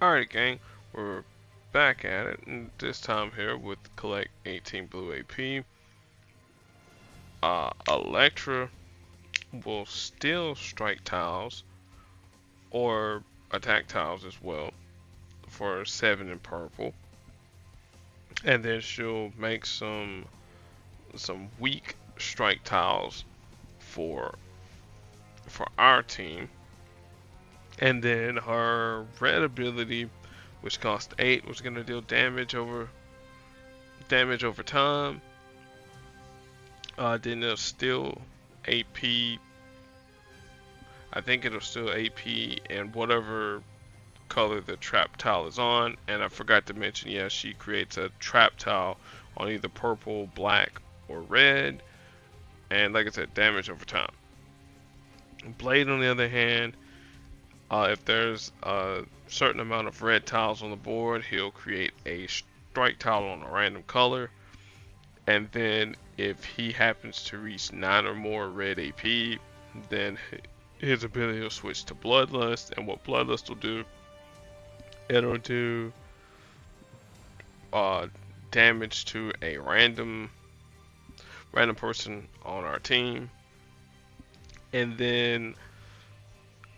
Alright, gang, we're back at it, and this time here with collect 18 blue AP. Electra will steal strike tiles or attack tiles as well for 7 in purple, and then she'll make some weak strike tiles for our team, and then her red ability, which cost 8, was gonna deal damage over time. Then it'll still AP. I think it'll still AP and whatever color the trap tile is on. And I forgot to mention, yeah, she creates a trap tile on either purple, black, or red. And like I said, damage over time. Blade, on the other hand, if there's a certain amount of red tiles on the board, he'll create a strike tile on a random color. And then if he happens to reach 9 or more red AP, then his ability will switch to Bloodlust. And what Bloodlust will do, it'll do damage to a random person on our team. And then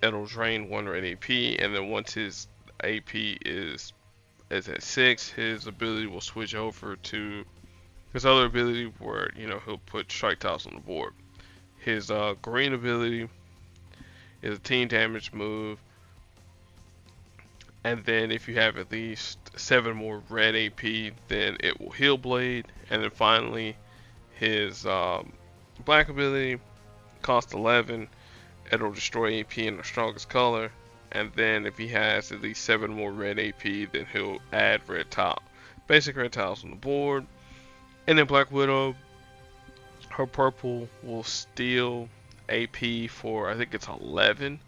it'll drain 1 red AP. And then once his AP is at 6, his ability will switch over to his other ability where, he'll put strike tiles on the board. His green ability is a team damage move. And then if you have at least 7 more red AP, then it will heal Blade. And then finally, his black ability costs 11. It'll destroy AP in the strongest color. And then if he has at least 7 more red AP, then he'll add basic red tiles on the board. And then Black Widow, her purple will steal AP for, I think it's 11.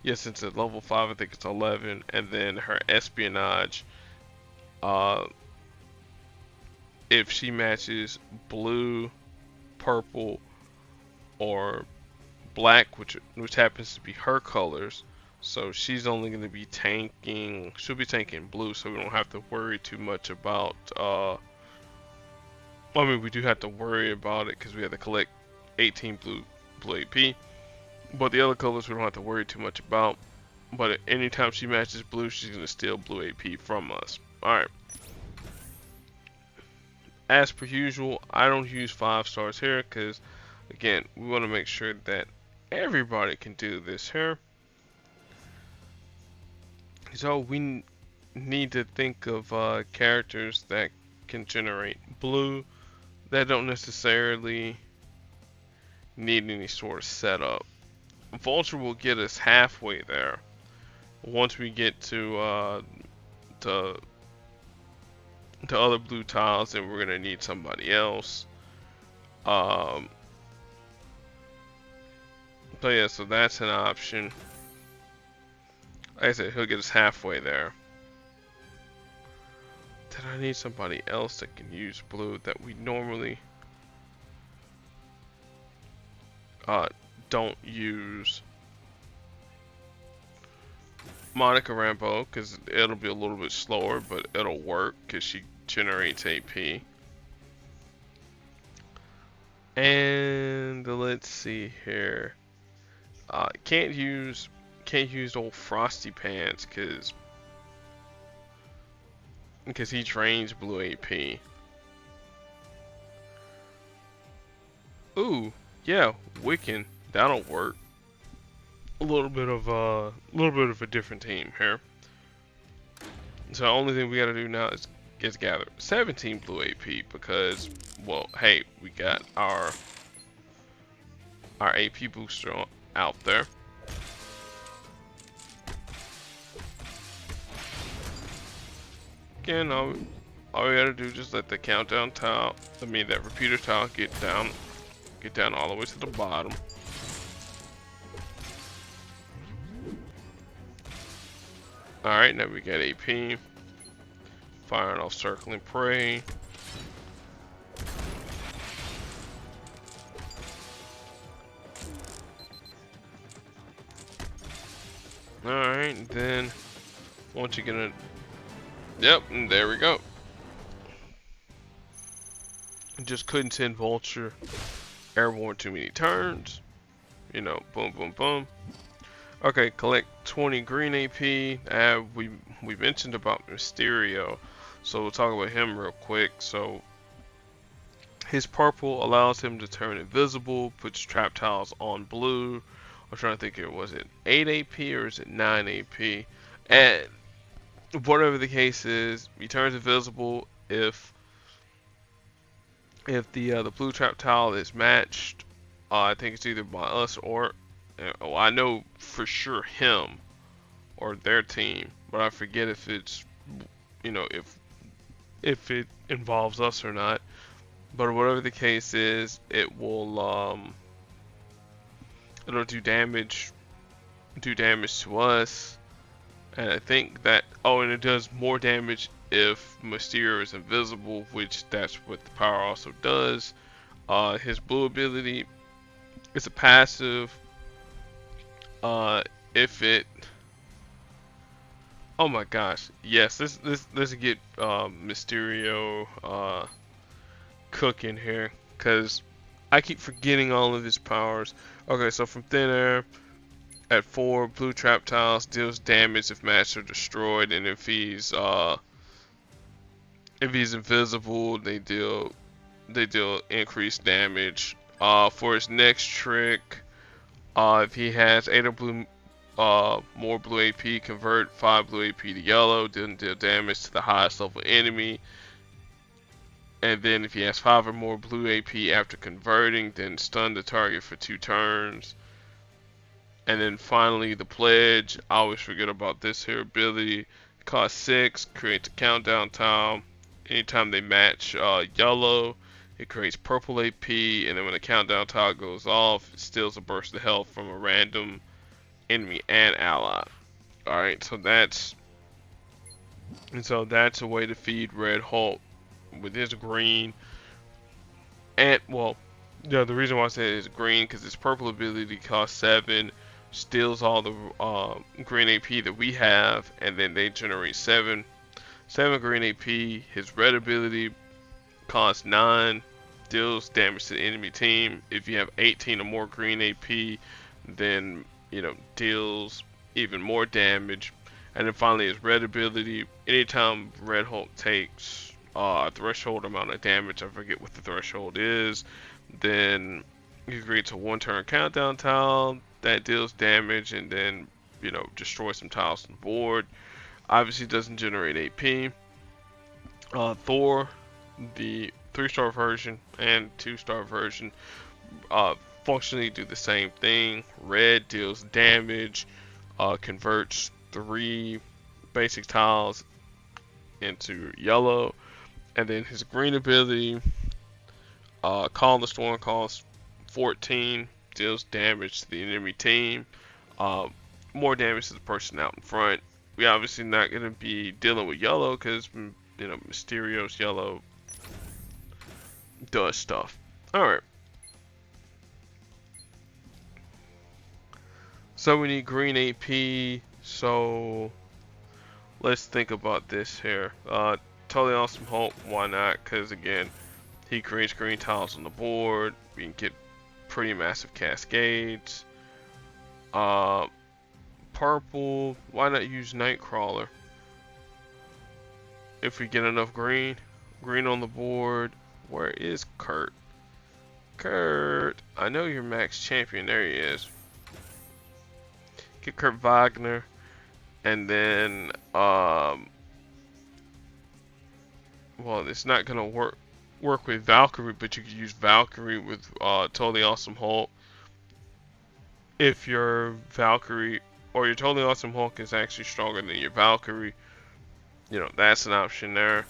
Yes, since it's level 5, I think it's 11. And then her espionage, if she matches blue, purple, or black, which happens to be her colors, so she's only going to be tanking, she'll be tanking blue, so we don't have to worry too much about, we do have to worry about it because we have to collect 18 blue AP. But the other colors we don't have to worry too much about. But anytime she matches blue, she's going to steal blue AP from us. Alright. As per usual, I don't use 5 stars here because, again, we want to make sure that everybody can do this here. So we need to think of characters that can generate blue that don't necessarily need any sort of setup. Vulture will get us halfway there. Once we get to other blue tiles, then we're gonna need somebody else. So yeah, so that's an option. Like I said, he'll get us halfway there. Then I need somebody else that can use blue that we normally don't use. Monica Rambeau, because it'll be a little bit slower, but it'll work because she generates AP. And let's see here. Can't use old Frosty Pants because he drains blue AP. Ooh, yeah, Wiccan, that'll work. A little bit of a different team here. So the only thing we gotta do now is gather 17 blue AP because, well, hey, we got our AP booster out there. Again, all we gotta do is just let the countdown tile, that repeater tile get down all the way to the bottom. Alright, now we got AP. Firing off circling prey. Alright, then Once you get a, yep, and there we go. Just couldn't send Vulture airborne too many turns. You know, boom, boom, boom. Okay, collect 20 green AP. We mentioned about Mysterio, so we'll talk about him real quick. So his purple allows him to turn invisible, puts trap tiles on blue. I'm trying to think here, was it 8 AP or is it 9 AP? And whatever the case is, he turns invisible if the blue trap tile is matched. I think it's either by us or I know for sure him or their team, but I forget if it's if it involves us or not. But whatever the case is, it'll do damage to us, and I think that and it does more damage if Mysterio is invisible, which that's what the power also does. His blue ability is a passive. If it Oh my gosh, yes, let's get Mysterio cooking here, cause I keep forgetting all of his powers. Okay, so from thin air at 4, blue trap tiles deals damage if matched or destroyed, and if he's invisible, they deal increased damage. For his next trick, if he has 8 or blue more blue AP, convert 5 blue AP to yellow, then deal damage to the highest level enemy. And then if he has 5 or more blue AP after converting, then stun the target for 2 turns. And then finally the pledge, I always forget about this here ability. It costs 6, creates a countdown time. Anytime they match yellow, it creates purple AP, and then when the countdown tile goes off, it steals a burst of health from a random enemy and ally. Alright, so that's a way to feed Red Hulk with his green. And well, yeah, the reason why I say it's green because his purple ability costs 7, steals all the green AP that we have, and then they generate 7 green AP. His red ability costs 9, deals damage to the enemy team. If you have 18 or more green AP, then deals even more damage. And then finally his red ability, anytime Red Hulk takes a threshold amount of damage, I forget what the threshold is, then he creates a 1-turn countdown tile that deals damage and then destroys some tiles on the board. Obviously doesn't generate AP. Thor, the 3-star version and 2-star version, functionally do the same thing. Red deals damage, converts 3 basic tiles into yellow, and then his green ability, Calm the Storm, costs 14, deals damage to the enemy team, more damage to the person out in front. We obviously not going to be dealing with yellow because Mysterio's yellow does stuff. Alright. So we need green AP, so let's think about this here. Totally Awesome Hulk, why not? Because again, he creates green tiles on the board. We can get pretty massive cascades. Purple, why not use Nightcrawler? If we get enough green on the board. Where is Kurt? Kurt, I know you're max champion. There he is. Get Kurt Wagner, and then well, it's not gonna work with Valkyrie, but you could use Valkyrie with Totally Awesome Hulk. If your Valkyrie or your Totally Awesome Hulk is actually stronger than your Valkyrie, that's an option there.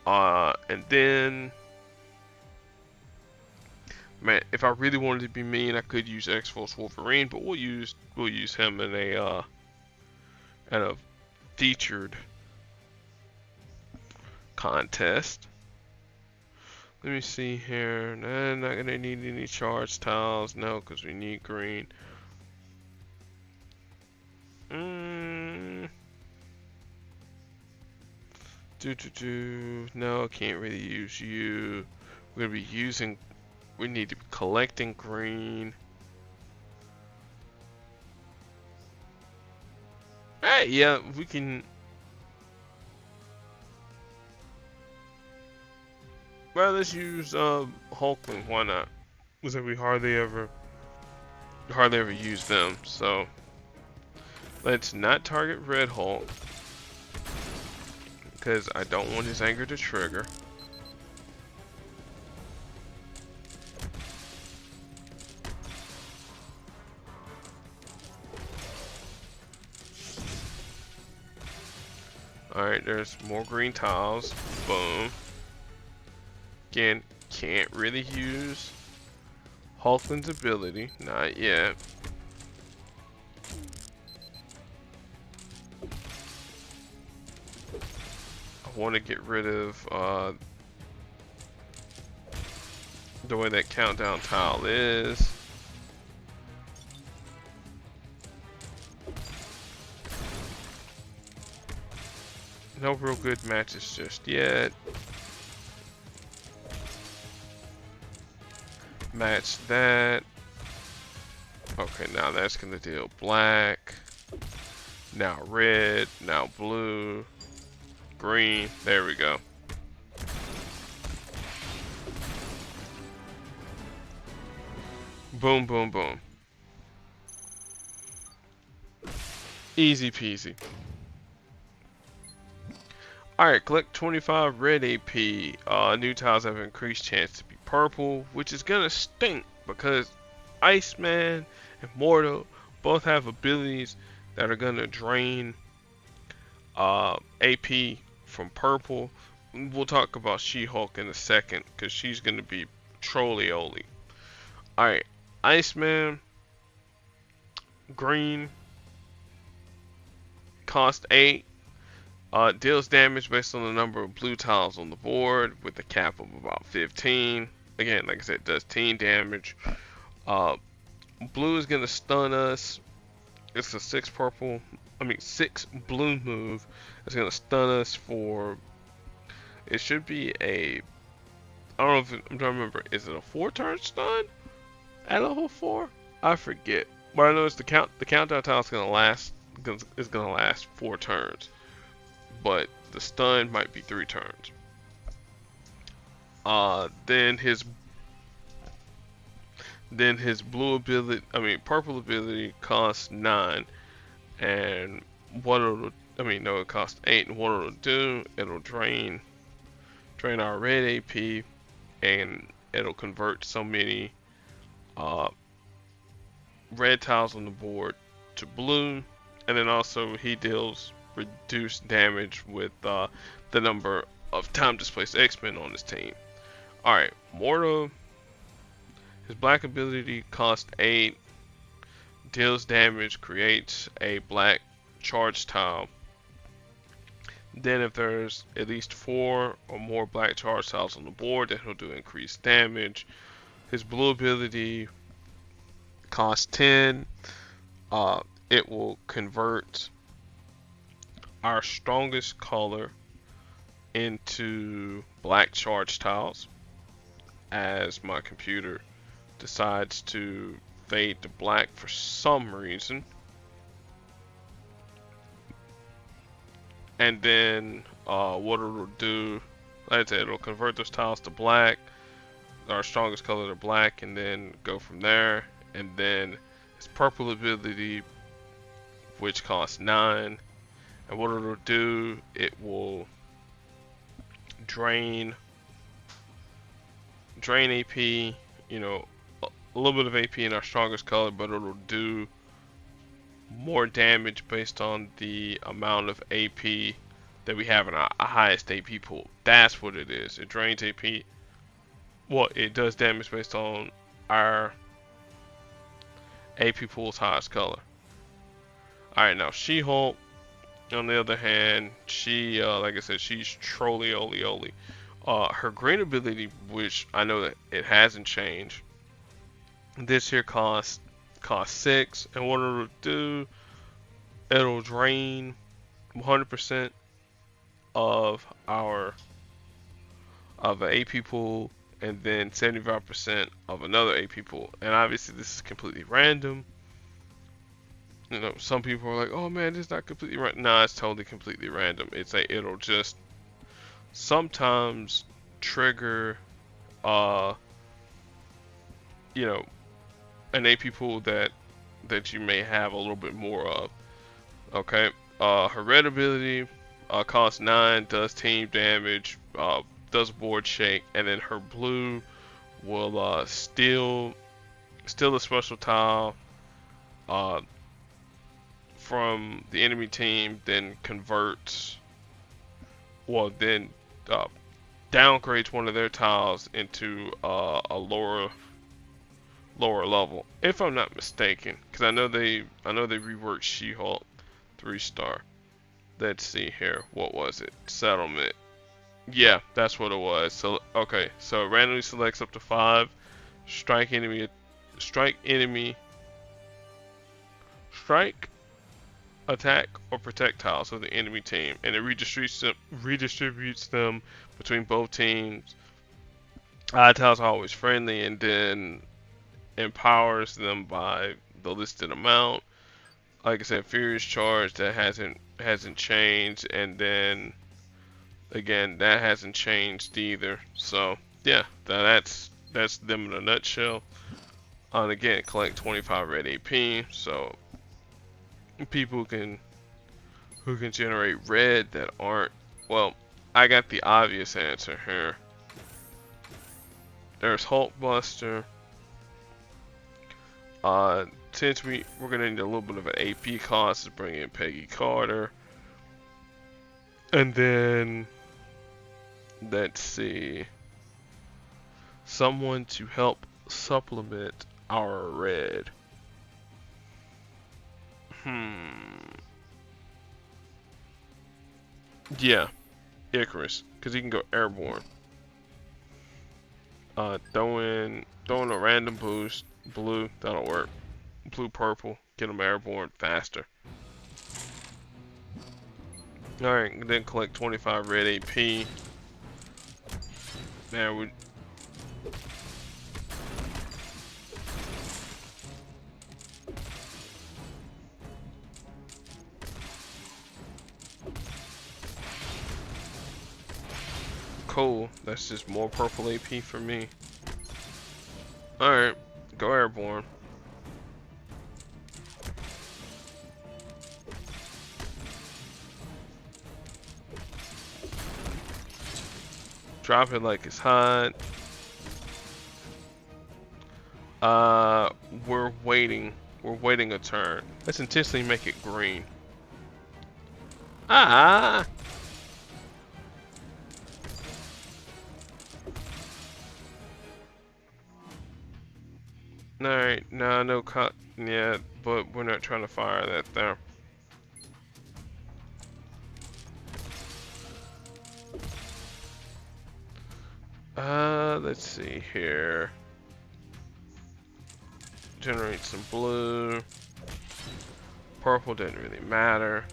And then, man, if I really wanted to be mean, I could use X-Force Wolverine, but we'll use him in a featured contest. Let me see here. Nah, not gonna need any charge tiles, no, because we need green. No, can't really use you. We're gonna be using. We need to be collecting green. Hey, yeah, we can. Well, let's use Hulkling. Why not? Because we hardly ever use them. So let's not target Red Hulk because I don't want his anger to trigger. Alright, there's more green tiles. Boom. Again, can't really use Hulkling's ability. Not yet. I want to get rid of the way that countdown tile is. No real good matches just yet. Match that. Okay, now that's gonna deal black. Now red. Now blue. Green. There we go. Boom, boom, boom. Easy peasy. Alright, collect 25 red AP. New tiles have increased chance to be purple, which is gonna stink because Iceman and Mortal both have abilities that are gonna drain AP from purple. We'll talk about She-Hulk in a second because she's gonna be trolly-oly. Alright, Iceman, green, cost 8. Deals damage based on the number of blue tiles on the board with a cap of about 15. Again, like I said, does teen damage. Blue is gonna stun us. It's a 6 blue move. It's gonna stun us for. It should be a. I don't know if I'm trying to remember. Is it a 4-turn stun at level 4? I forget. But I know it's the countdown tile is gonna last. Is gonna last 4 turns. But the stun might be 3 turns. Then his blue ability, purple ability costs 9, and what it'll, it costs 8, and what it'll do, it'll drain our red AP, and it'll convert so many red tiles on the board to blue, and then also he deals reduced damage with the number of time displaced X-Men on his team. Alright, Mortal, his black ability costs 8, deals damage, creates a black charge tile. Then if there's at least 4 or more black charge tiles on the board, then he'll do increased damage. His blue ability costs 10. It will convert our strongest color into black charge tiles as my computer decides to fade to black for some reason. And then what it'll do, like I said, it'll convert those tiles to black, our strongest color to black, and then go from there. And then his purple ability, which costs 9, and what it'll do, it will drain AP, a little bit of AP in our strongest color, but it'll do more damage based on the amount of AP that we have in our highest AP pool. That's what it is. It drains AP. Well, it does damage based on our AP pool's highest color. Alright, now She-Hulk, on the other hand, she, like I said, she's trolly-oly-oly. Her green ability, which I know that it hasn't changed, this here costs 6, and what it'll do, it'll drain 100% of the AP pool, and then 75% of another AP pool. And obviously this is completely random. You know, some people are like, "Oh man, it's not completely random." Nah, it's totally completely random. It'll just sometimes trigger you know, an AP pool that you may have a little bit more of. Okay. Her red ability costs 9, does team damage, does board shake, and then her blue will steal a special tile uh, from the enemy team, then converts, well, then uh, downgrades one of their tiles into a lower level, if I'm not mistaken, because I know they reworked She-Hulk 3-star. Let's see here, what was it? Settlement. Yeah, that's what it was. So okay, so it randomly selects up to 5 strike enemy, strike enemy, strike, attack, or protect tiles of the enemy team, and it redistributes them between both teams. Tiles are always friendly, and then empowers them by the listed amount. Like I said, Furious Charge, that hasn't changed, and then again that hasn't changed either. So yeah, that's them in a nutshell. And again, collect 25 red AP, so people who can generate red that aren't, well, I got the obvious answer here. There's Hulkbuster. Since we're gonna need a little bit of an AP cost to bring in Peggy Carter, and then let's see, someone to help supplement our red. Yeah, Icarus, because he can go airborne. Throwing a random boost, blue, that'll work. Blue, purple, get him airborne faster. Alright, then collect 25 red AP. Now we. Cool, that's just more purple AP for me. Alright, go airborne. Drop it like it's hot. We're waiting. We're waiting a turn. Let's intentionally make it green. Ah! Alright, no cut yet, but we're not trying to fire that there. Let's see here. Generate some blue. Purple didn't really matter.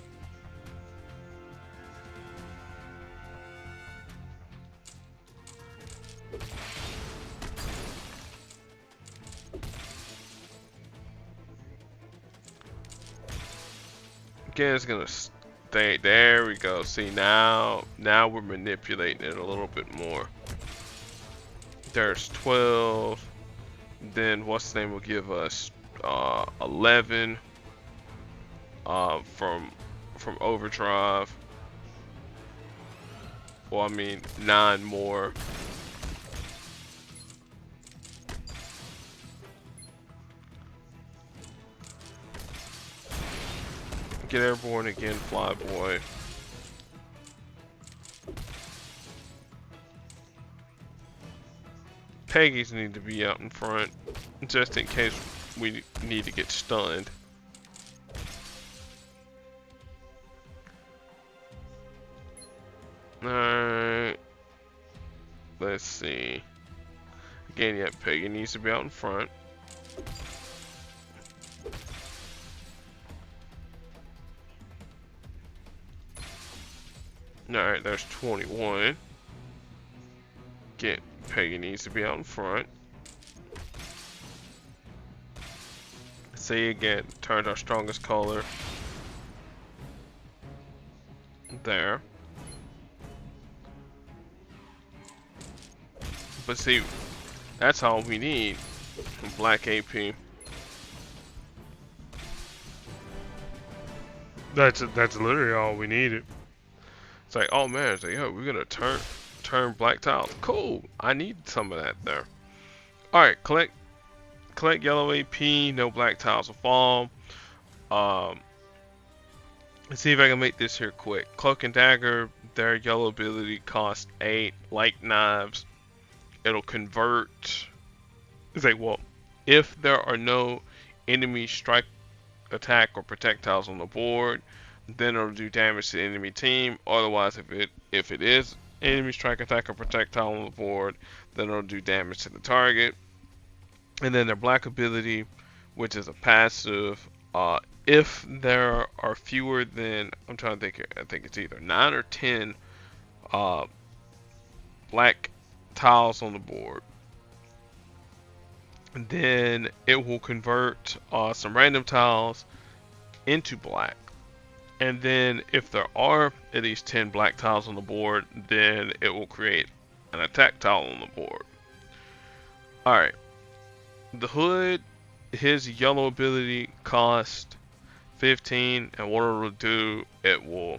Again, it's gonna stay. There we go. See, now we're manipulating it a little bit more. There's 12. Then what's the name will give us 11 from overdrive. Well, I mean 9 more. Get airborne again, Flyboy. Peggies need to be out in front, just in case we need to get stunned. Alright. Let's see. Again, yeah, Peggy needs to be out in front. Alright, there's 21. Get Peggy needs to be out in front. See again, turned our strongest color there. But see, that's all we need. Black AP. That's literally all we needed. It's like, oh man, it's like, yo, we're gonna turn black tiles. Cool. I need some of that there. Alright, collect yellow AP, no black tiles will fall. Let's see if I can make this here quick. Cloak and Dagger, their yellow ability costs 8. Like Knives, it'll convert. It's like, well, if there are no enemy strike, attack, or projectiles on the board, then it'll do damage to the enemy team. Otherwise, if it is enemy strike, attack, or projectile on the board, then it'll do damage to the target. And then their black ability, which is a passive, if there are fewer than, I'm trying to think here, I think it's either 9 or 10 black tiles on the board, then it will convert some random tiles into black. And then if there are at least 10 black tiles on the board, then it will create an attack tile on the board. Alright. The Hood, his yellow ability cost 15, and what it'll do, it'll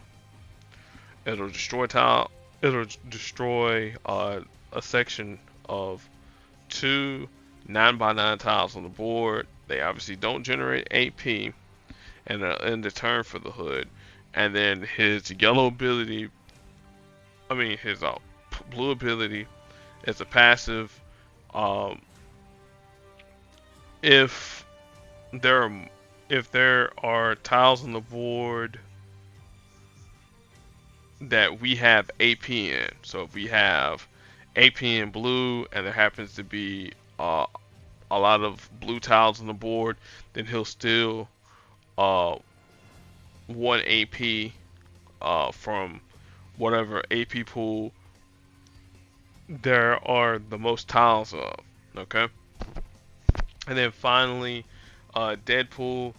destroy it'll destroy a section of 2 9x9 tiles on the board. They obviously don't generate AP, and end the turn for the Hood. And then his yellow ability, his blue ability is a passive. If there are tiles on the board that we have AP in, so if we have AP in blue and there happens to be a lot of blue tiles on the board, then he'll still 1 AP from whatever AP pool there are the most tiles of. Okay. And then finally, Deadpool,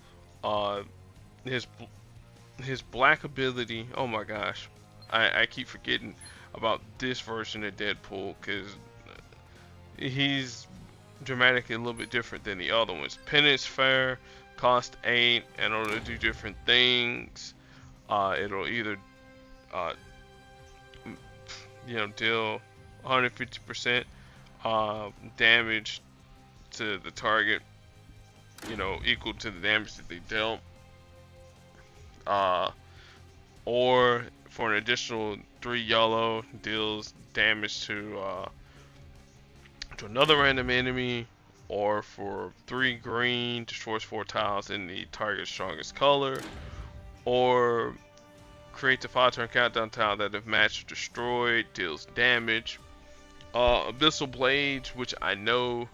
his black ability. Oh my gosh, I keep forgetting about this version of Deadpool because he's dramatically a little bit different than the other ones. Penance Fair cost 8, and it'll do different things. It'll either deal 150% damage to the target, equal to the damage that they dealt, or for an additional 3 yellow, deals damage to another random enemy, or for 3 green, destroys 4 tiles in the target's strongest color, or creates a 5-turn countdown tile that if matched or destroyed deals damage. Abyssal Blades, which I know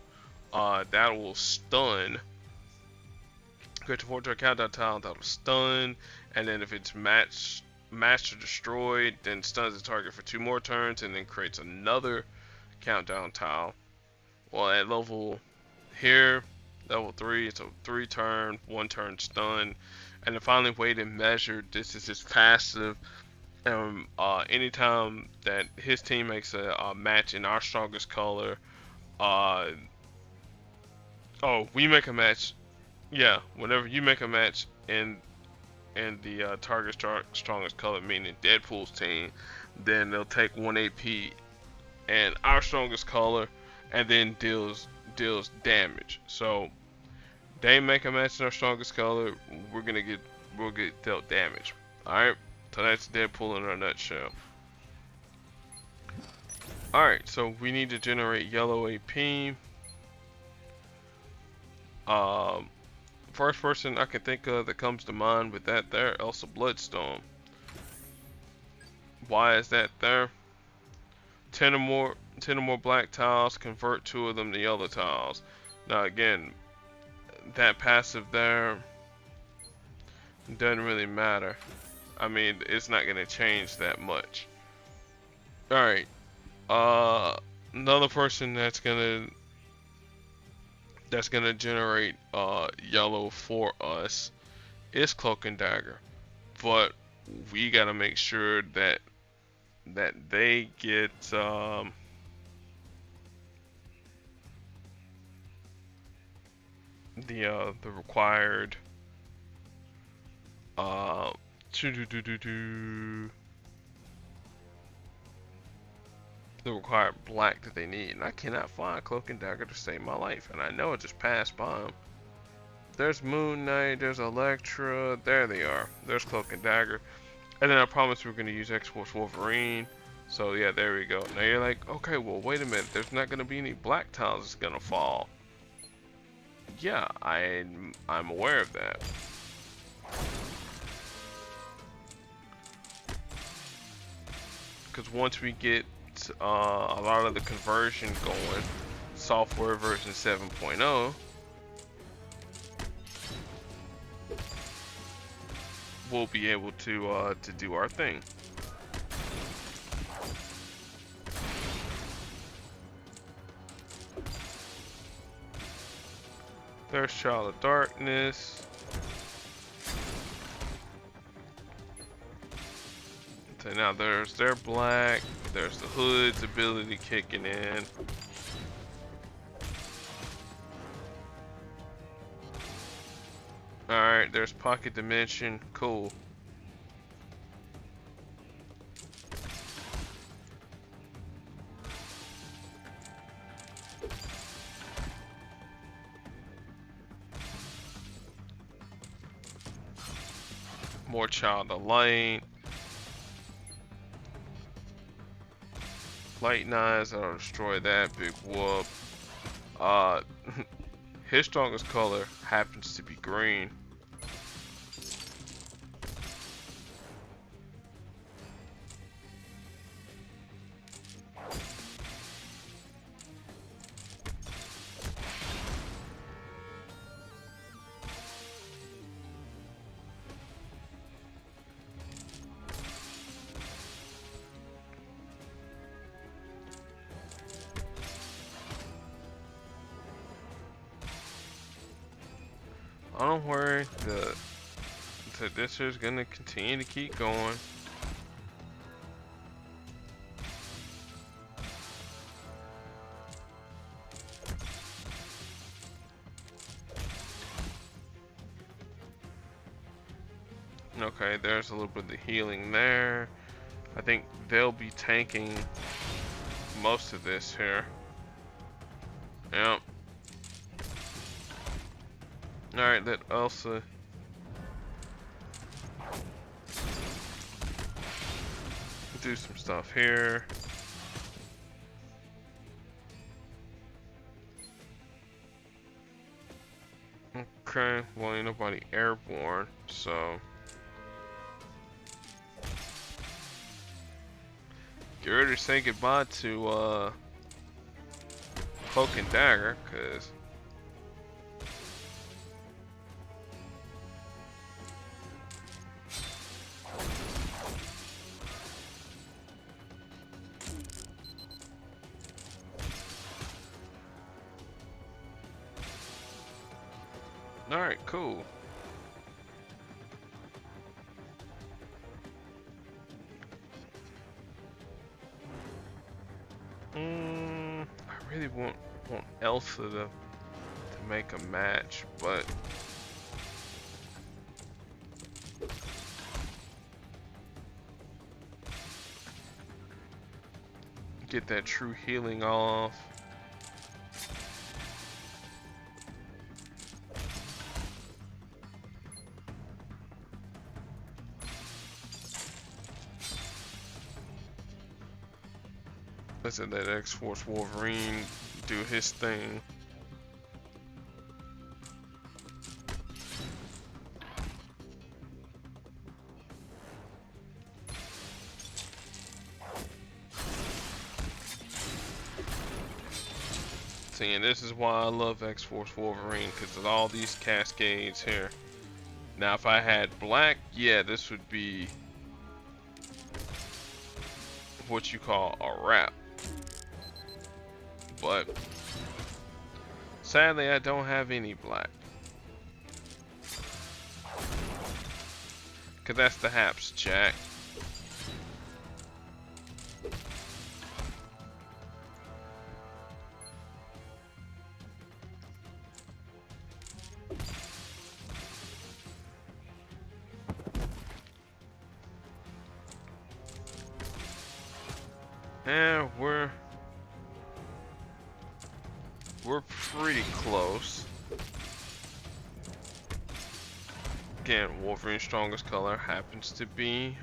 that will stun. Create a 4-turn countdown tile that'll stun, and then if it's matched or destroyed, then stuns the target for 2 more turns, and then creates another countdown tile. Well, at level here, level 3, it's a 3-turn, 1-turn stun. And then finally, weighted and measured. This is his passive. Anytime that his team makes a match in our strongest color, we make a match. Yeah, whenever you make a match in the target's strongest color, meaning Deadpool's team, then they'll take 1 AP and our strongest color, and then deals damage. So they make a match in our strongest color, we'll get dealt damage. Alright, so that's Deadpool in a nutshell. Alright, so we need to generate yellow AP. First person I can think of that comes to mind with that there, Elsa Bloodstone. Why is that there? 10 or more black tiles, convert 2 of them to yellow tiles. Now again, that passive there doesn't really matter. I mean, it's not gonna change that much. All right. Another person that's gonna generate yellow for us is Cloak and Dagger, but we gotta make sure that they get the required uh the required black that they need. And I cannot find Cloak and Dagger to save my life, and I know I just passed by them. There's Moon Knight, there's Elektra, there they are. There's Cloak and Dagger. And then I promised we were gonna use X-Force Wolverine. So yeah, there we go. Now you're like, okay, well wait a minute, there's not gonna be any black tiles that's gonna fall. Yeah, I'm aware of that. Because once we get a lot of the conversion going, software version 7.0, we'll be able to do our thing. There's Child of Darkness. So now there's their black. There's the Hood's ability kicking in. Alright, there's Pocket Dimension. Cool. More Child of Light. Light Knives, that'll destroy that. Big whoop. His strongest color happens to be green. Don't worry, this is gonna continue to keep going. Okay, there's a little bit of the healing there. I think they'll be tanking most of this here. Yep. Alright, let Elsa do some stuff here. Okay, well ain't nobody airborne, so get ready to say goodbye to Cloak and Dagger, cause alright, cool. I really want Elsa to make a match, but get that true healing off. Let's let X-Force Wolverine do his thing. See, and this is why I love X-Force Wolverine, because of all these cascades here. Now, if I had black, yeah, this would be what you call a wrap. But sadly, I don't have any black. Cause that's the haps, Jack. And we're pretty close. Again, Wolverine's strongest color happens to be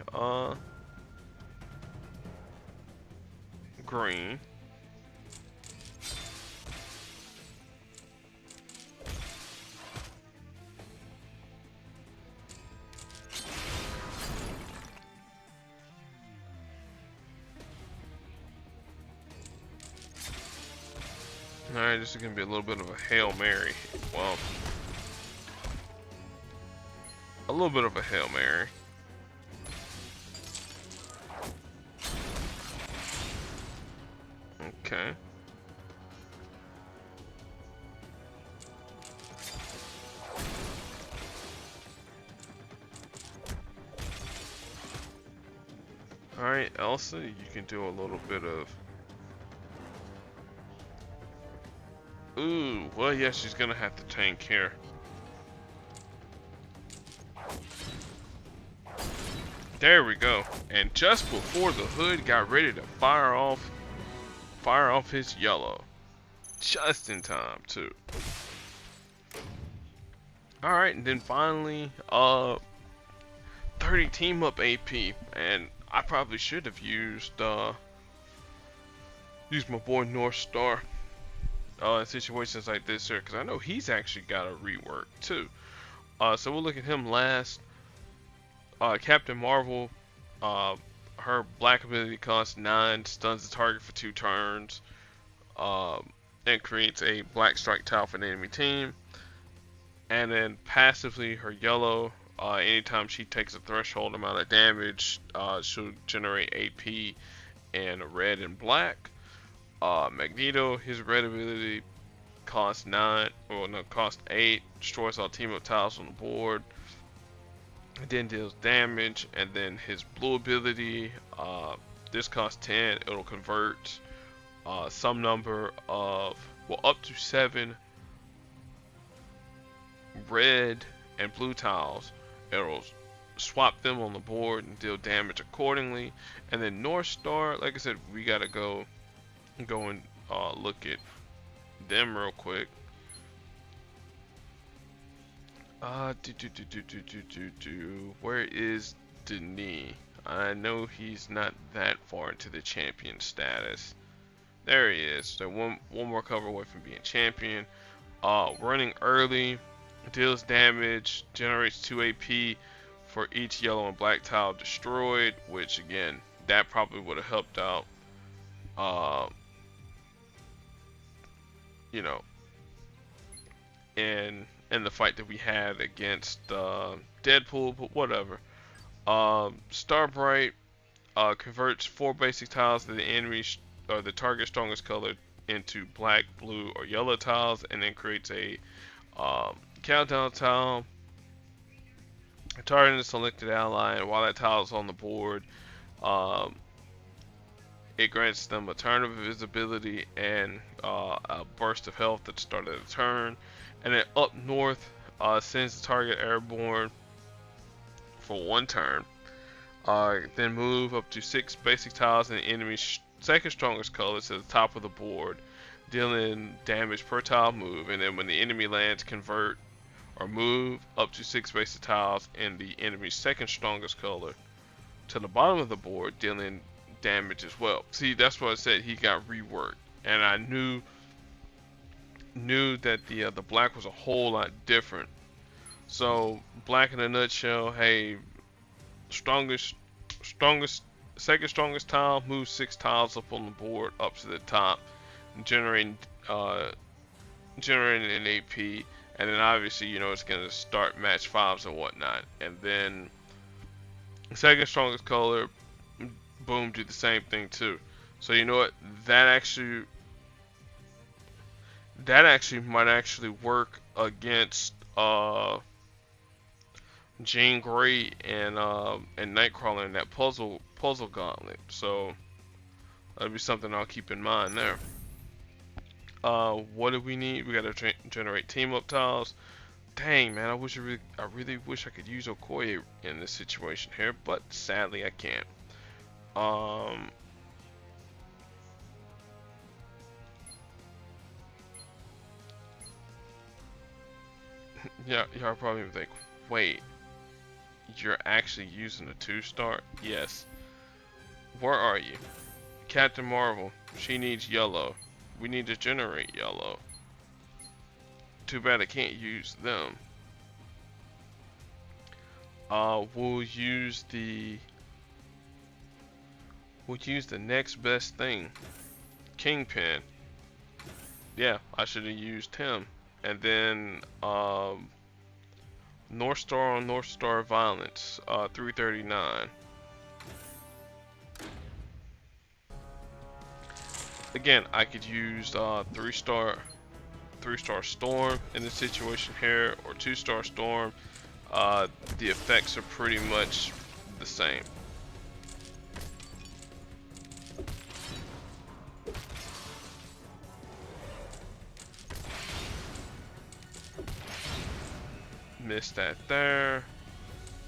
green. Alright, this is gonna be a little bit of a Hail Mary. Well, a little bit of a Hail Mary. Okay. Alright, Elsa, you can do a little bit of... Ooh, well, yeah, she's gonna have to tank here. There we go. And just before the hood got ready to fire off his yellow. Just in time, too. Alright, and then finally, 30 team up AP. And I probably should have used my boy North Star in situations like this here, because I know he's actually got a rework too. So we'll look at him last. Captain Marvel, her black ability costs 9, stuns the target for 2 turns, and creates a black strike tile for the enemy team. And then passively, her yellow, anytime she takes a threshold amount of damage, she'll generate AP in red and black. Magneto, his red ability costs 9, or no, costs 8, destroys all team up tiles on the board, and then deals damage. And then his blue ability, this costs 10, it'll convert some number of, well, up to 7 red and blue tiles. It'll swap them on the board and deal damage accordingly. And then North Star, like I said, we gotta go and look at them real quick. Where is Denis? I know he's not that far into the champion status. There he is. So one more cover away from being champion. Running early, deals damage, generates 2 AP for each yellow and black tile destroyed, which again, that probably would have helped out. You know, in the fight that we had against Deadpool, but whatever. Starbright converts 4 basic tiles to the enemy or the target strongest color into black, blue, or yellow tiles, and then creates a countdown tile. Targeting the selected ally, and while that tile is on the board, it grants them a turn of invisibility and a burst of health at the start of the turn. And then up north, sends the target airborne for 1 turn. Then move up to 6 basic tiles in the enemy's second strongest color to the top of the board, dealing damage per tile move. And then when the enemy lands, convert or move up to 6 basic tiles in the enemy's second strongest color to the bottom of the board, dealing damage as well. See, that's what I said, he got reworked, and I knew that the black was a whole lot different. So black in a nutshell, hey, second strongest tile, move 6 tiles up on the board up to the top, generating an AP, and then obviously, you know, it's gonna start match 5s and whatnot. And then second strongest color, boom, do the same thing too. So you know what? That actually might actually work against Jean Grey and Nightcrawler in that puzzle gauntlet. So that'll be something I'll keep in mind there. What do we need? We gotta generate team up tiles. Dang, man, I really wish I could use Okoye in this situation here, but sadly I can't. Yeah, y'all probably think, wait, you're actually using a 2-star? Yes. Where are you? Captain Marvel. She needs yellow. We need to generate yellow. Too bad I can't use them. We'll use the next best thing. Kingpin. Yeah, I should have used him. And then North Star on North Star Violence, 339. Again, I could use 3-star Storm in this situation here, or 2-star Storm. The effects are pretty much the same. Missed that there.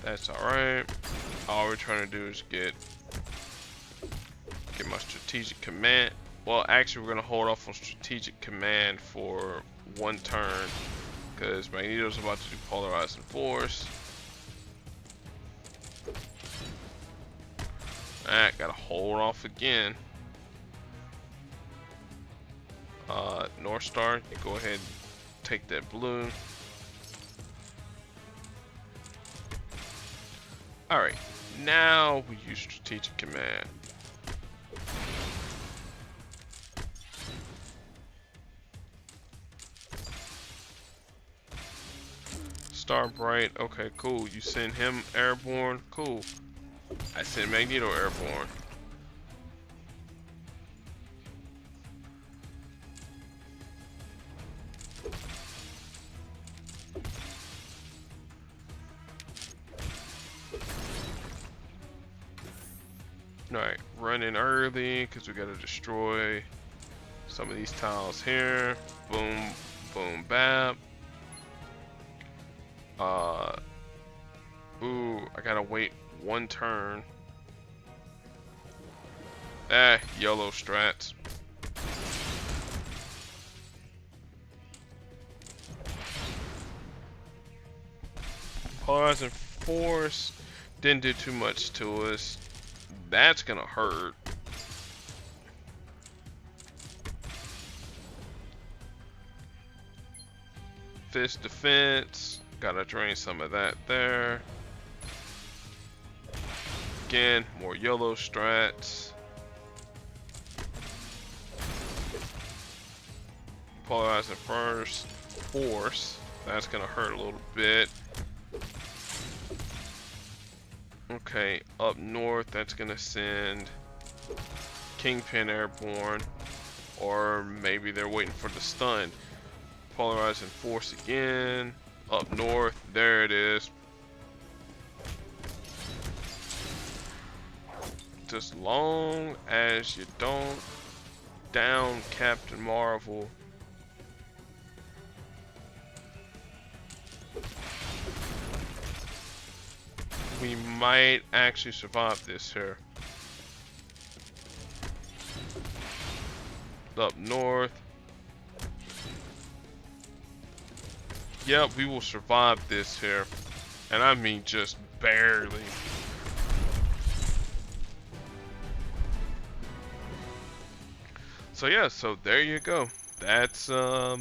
That's alright. All we're trying to do is get my strategic command. Well, actually, we're gonna hold off on strategic command for 1 turn because Magneto's about to do polarizing force. Alright, gotta hold off again. North Star, you go ahead and take that blue. Alright, now we use strategic command. Star Bright, okay, cool. You send him airborne, cool. I send Magneto airborne. Alright, run in early because we gotta destroy some of these tiles here. Boom, boom, bap. Ooh, I gotta wait 1 turn. Yellow strats. Polarizing force didn't do too much to us. That's gonna hurt. Fist defense. Gotta drain some of that there. Again, more yellow strats. Polarizing first force. That's gonna hurt a little bit. Okay, up north, that's gonna send Kingpin airborne, or maybe they're waiting for the stun. Polarizing force again. Up north, there it is. Just long as you don't down Captain Marvel. We might actually survive this here. Up north. Yep, we will survive this here. And I mean just barely. So yeah, so there you go. That's all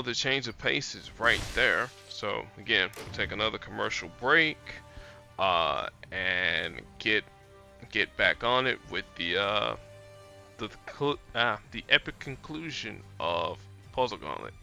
the change of pace is right there. So again, we'll take another commercial break and get back on it with the epic conclusion of Puzzle Gauntlet.